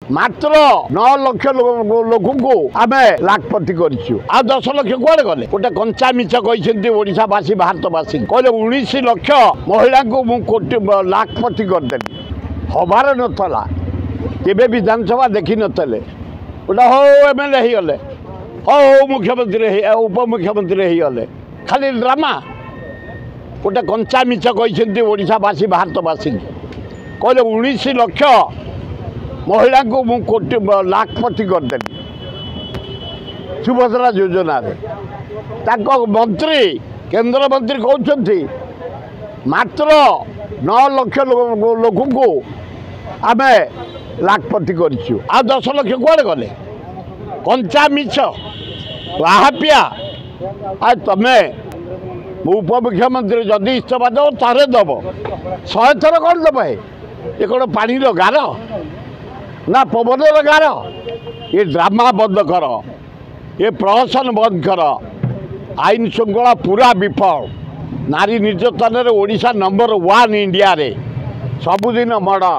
मात्र 9 लाख लोक को आम लाखपति कर 10 लाख कुआडे गले गोटे कंचा मिछ कहते ओडावासी भारतवासी कहले 19 लाख महिला को मुझे लाखपति करदेली हबार नाला केवे विधानसभा देखी नतले गोटे हो एमएलए हो गले हो मुख्यमंत्री उपमुख्यमंत्री हो गले खाली ड्रामा गोटे कंचा मिछ कहते ओडावासी भारतवासी कहले 19 लाख महिला को मुझे लाखपति करदेली सुभद्रा योजना मंत्री केंद्र मंत्री कहते मात्र 9 लाख लोक को आम लाखपति कर 10 लाख कुआडे गले कंचा मिछ बाहापिया आ तमें उपमुख्यमंत्री जदि इस्तीफा दब तारे दब 100 थर कौन दब ये कौन पानी गार ना पवन गार ये ड्रामा बंद कर ये प्रहसन बंद कर आईन श्रृंखला पूरा विफल नारी निर्यातन ओडिशा नंबर 1 इंडिया रे सबुदिन मर्डर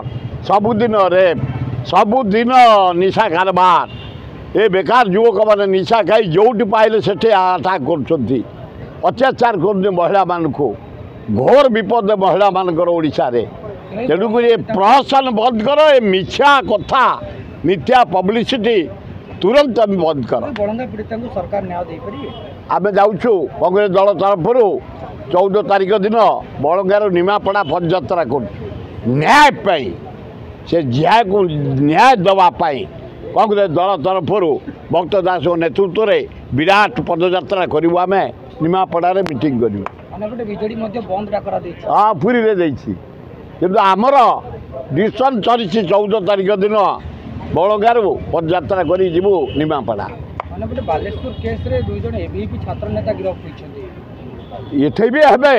सबुदिन रेप सबुदिन निशा कारबार ये बेकार युवक मैंने निशा खाई जोटी पाइले से अटाक कर अत्याचार कर महिला मान को घोर विपद महिला मानकर ओडिशा रे तेणुक ये प्रहसन बंद कर ये मिछा कथा मिथ्या पब्लिसिटी तुरंत आम बंद कर सरकार न्याय दे पारे आम जाऊँ कांग्रेस दल तरफ 14 तारिख दिन बड़ंगार निमापड़ा पदयात्रा कर न्याय पाई से जिया को न्याय दवापाई कांग्रेस दल तरफ भक्त दास नेतृत्व में विराट पदयात्रा करूँ आम निमापड़ा मीटिंग करूँ हाँ पुरी में किंतु आमर डिसीजन चली 14 तारिख दिन बड़ंगार पदयात्रा कर जीवु निमापड़ा बालेश्वर केस रे 2 जन एबीपी छात्र नेता गिरफ्त होइछन्ती एथे भी हेबे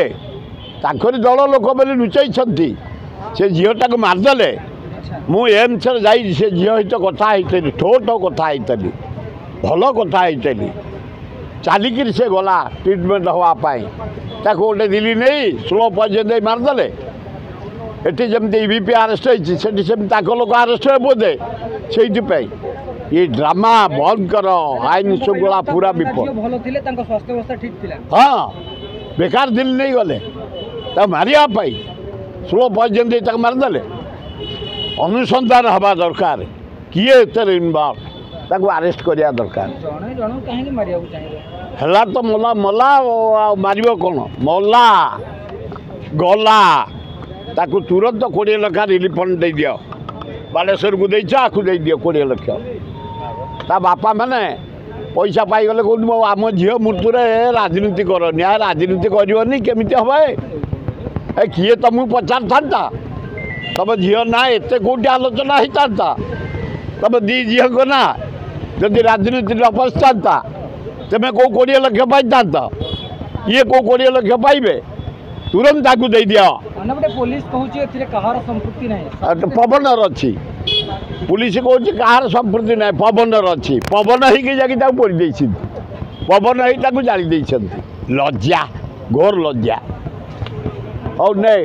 ताकरी दल लोक बोली लुचाई से झीटा को मारदेले मु एम्स जाई से झील सहित कथा होती ठो ठो कथा होती भल कथा होती चलिकी से गला ट्रिटमेंट हाँपाई गोटे दिल्ली नहीं स्लो पॉइजन मारदेले एटी जमी ईवीपी आरेस्ट होती लोक आरेस्ट हे बोधे से ये ड्रामा बंद कर आईन श्रृंखला पूरा विपद हाँ बेकार दिल्ली नहीं गले मारे स्लो पॉइजन दे मारदेले अनुसंधान हवा दरकार किए इनवल्व आरेस्ट करिया दरकार है तो मला मला मार कौन मला गला ताकू तुरंत 20 लाख रिलीफ फंड दे दियो बालेश्वर को दे आखू दे दियो 20 लाख ता बापा मैंने पैसा पाईगले कहूँ आम झील मृत्यु राजनीति कर न्याय राजनीति करनी केमी हम ए किए तुमको पचार था तब झील ना एत कौटी आलोचना होता तब दी झील को ना जदि राजनीति न पशा तेमें कौ 20 लाख पाई ये कौ 20 लाख पाइबे तुरंत ताकू दे दिया पुलिस कहूँ संपृक्ति नहीं पवनर अच्छी पुलिस कहूँ कहार संपृक्ति ना पवनर अच्छी पवन ही पोड़ी पवन ही जाली लज्जा घोर लज्जा और नहीं।